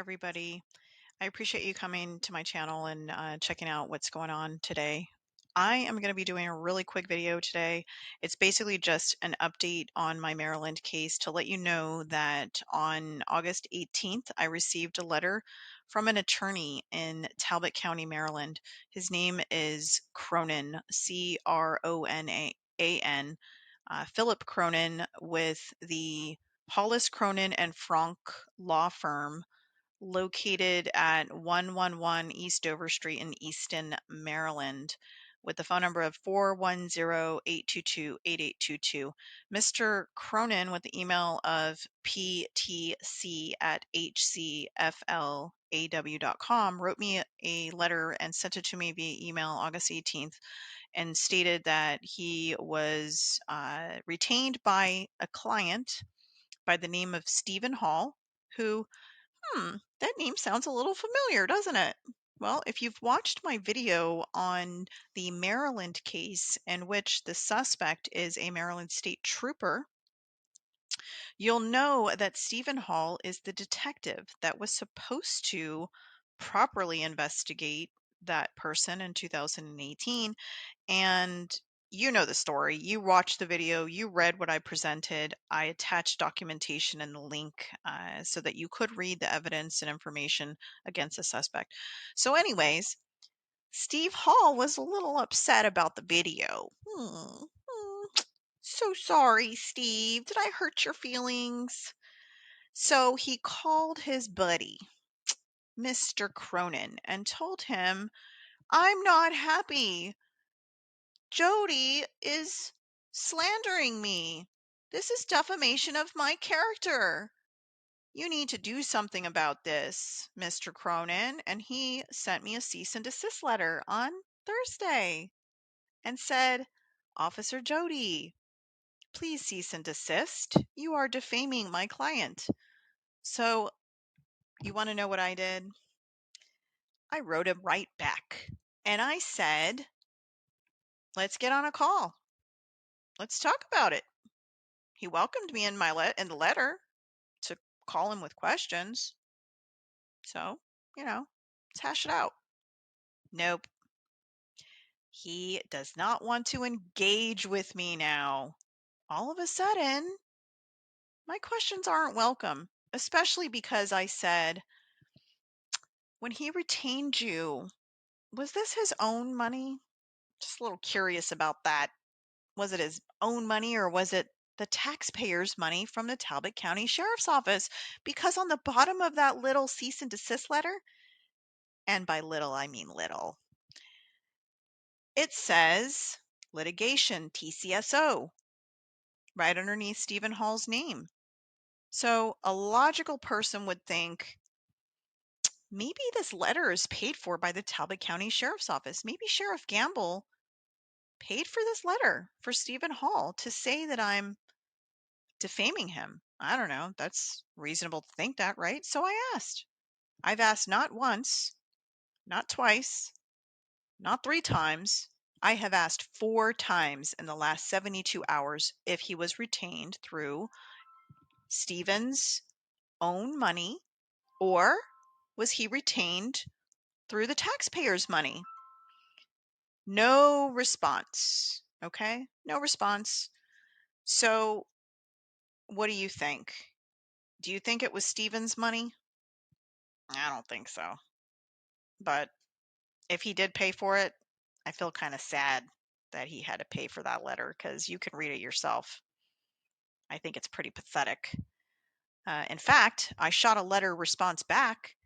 everybody. I appreciate you coming to my channel and checking out what's going on today. I am going to be doing a really quick video today. It's basically just an update on my Maryland case to let you know that on August 18th, I received a letter from an attorney in Talbot County, Maryland. His name is Cronan, Cronan, Phillip Cronan with the Hollis Cronan and Frank law firm located at 111 East Dover Street in Easton, Maryland, with the phone number of 410-822-8822. Mr. Cronin with the email of ptc@hcflaw.com wrote me a letter and sent it to me via email August 18th and stated that he was retained by a client by the name of Stephen Hall, who that name sounds a little familiar, doesn't it? Well, if you've watched my video on the Maryland case in which the suspect is a Maryland state trooper, you'll know that Stephen Hall is the detective that was supposed to properly investigate that person in 2018. And you know the story. You watched the video, you read what I presented. I attached documentation in the link so that you could read the evidence and information against the suspect. So, anyways, Steve Hall was a little upset about the video. So sorry, Steve. Did I hurt your feelings? So he called his buddy, Mr. Cronin, and told him, I'm not happy. Jody is slandering me. This is defamation of my character. You need to do something about this, Mr. Cronin. And he sent me a cease and desist letter on Thursday and said, Officer Jody, please cease and desist. You are defaming my client. So, you want to know what I did? I wrote him right back. And I said, let's get on a call. Let's talk about it. He welcomed me in in the letter to call him with questions. So, let's hash it out. Nope. He does not want to engage with me now. All of a sudden, my questions aren't welcome, especially because I said, when he retained you, was this his own money? Just a little curious about that. Was it his own money or was it the taxpayers' money from the Talbot County Sheriff's Office? Because on the bottom of that little cease and desist letter, and by little I mean little, it says litigation TCSO right underneath Stephen Hall's name. So a logical person would think, maybe this letter is paid for by the Talbot County Sheriff's Office. Maybe Sheriff Gamble paid for this letter for Stephen Hall to say that I'm defaming him. I don't know. That's reasonable to think that, right? So I asked. I've asked not once, not twice, not 3 times. I have asked 4 times in the last 72 hours if he was retained through Stephen's own money or was he retained through the taxpayers' money? No response. Okay? No response. So what do you think? Do you think it was Stephen's money? I don't think so. But if he did pay for it, I feel kind of sad that he had to pay for that letter because you can read it yourself. I think it's pretty pathetic. In fact, I shot a letter response back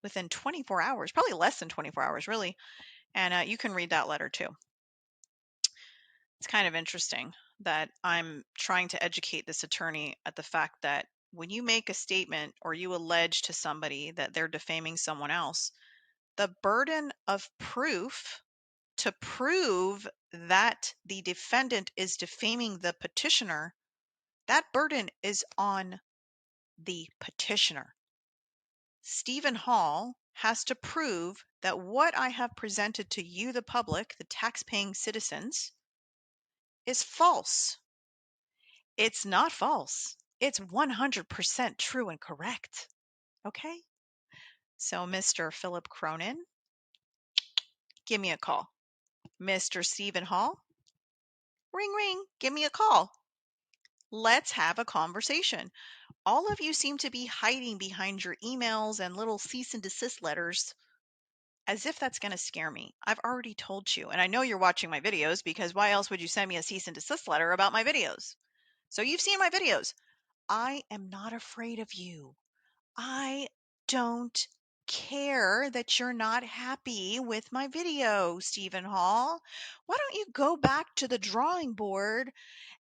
within 24 hours, probably less than 24 hours, really. And you can read that letter too. It's kind of interesting that I'm trying to educate this attorney at the fact that when you make a statement or you allege to somebody that they're defaming someone else, the burden of proof to prove that the defendant is defaming the petitioner, that burden is on the petitioner. Stephen Hall has to prove that what I have presented to you, the public, the tax-paying citizens, is false. It's not false. It's 100% true and correct. Okay? So, Mr. Phillip Cronan, give me a call. Mr. Stephen Hall, ring, ring, give me a call. Let's have a conversation. All of you seem to be hiding behind your emails and little cease and desist letters as if that's going to scare me. I've already told you, and I know you're watching my videos because why else would you send me a cease and desist letter about my videos? So you've seen my videos. I am not afraid of you. I don't care that you're not happy with my video, Stephen Hall. Why don't you go back to the drawing board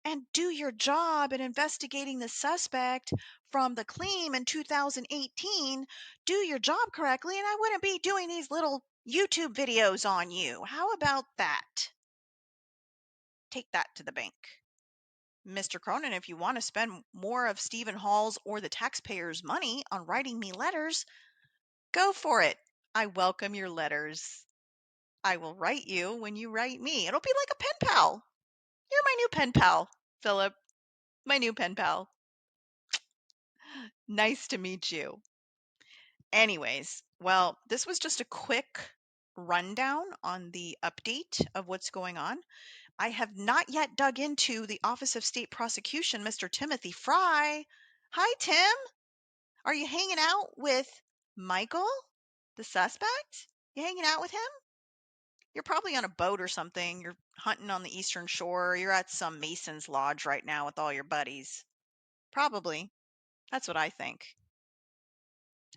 and do your job in investigating the suspect from the claim in 2018? Do your job correctly, and I wouldn't be doing these little YouTube videos on you. How about that? Take that to the bank. Mr. Cronan, if you want to spend more of Stephen Hall's or the taxpayers' money on writing me letters, go for it. I welcome your letters. I will write you when you write me. It'll be like a pen pal. You're my new pen pal, Philip. My new pen pal. Nice to meet you. Anyways, well, this was just a quick rundown on the update of what's going on. I have not yet dug into the Office of State Prosecution, Mr. Timothy Fry. Hi, Tim. Are you hanging out with Michael, the suspect? You hanging out with him? You're probably on a boat or something. You're hunting on the Eastern Shore. You're at some Mason's Lodge right now with all your buddies. Probably. That's what I think.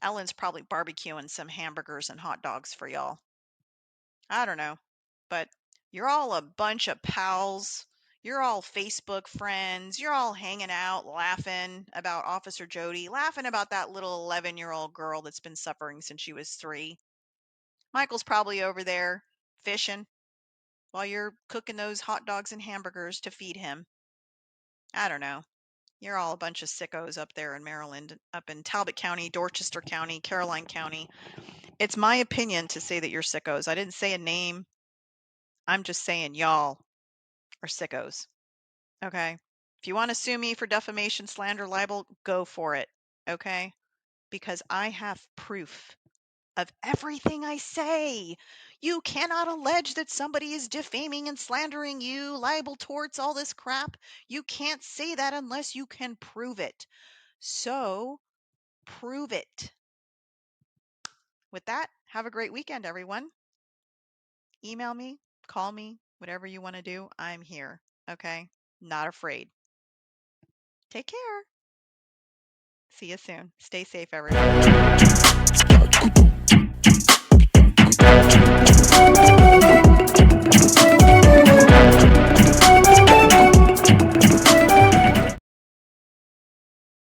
Ellen's probably barbecuing some hamburgers and hot dogs for y'all. I don't know. But you're all a bunch of pals. You're all Facebook friends. You're all hanging out, laughing about Officer Jody, laughing about that little 11-year-old girl that's been suffering since she was 3. Michael's probably over there fishing while you're cooking those hot dogs and hamburgers to feed him. I don't know. You're all a bunch of sickos up there in Maryland, up in Talbot County, Dorchester County, Caroline County. It's my opinion to say that you're sickos. I didn't say a name. I'm just saying y'all are sickos. Okay? If you want to sue me for defamation, slander, libel, go for it. Okay? Because I have proof of everything I say. You cannot allege that somebody is defaming and slandering you, libel, torts, all this crap. You can't say that unless you can prove it. So, prove it. With that, have a great weekend, everyone. Email me, call me, whatever you want to do. I'm here. Okay? Not afraid. Take care. See you soon. Stay safe, everyone.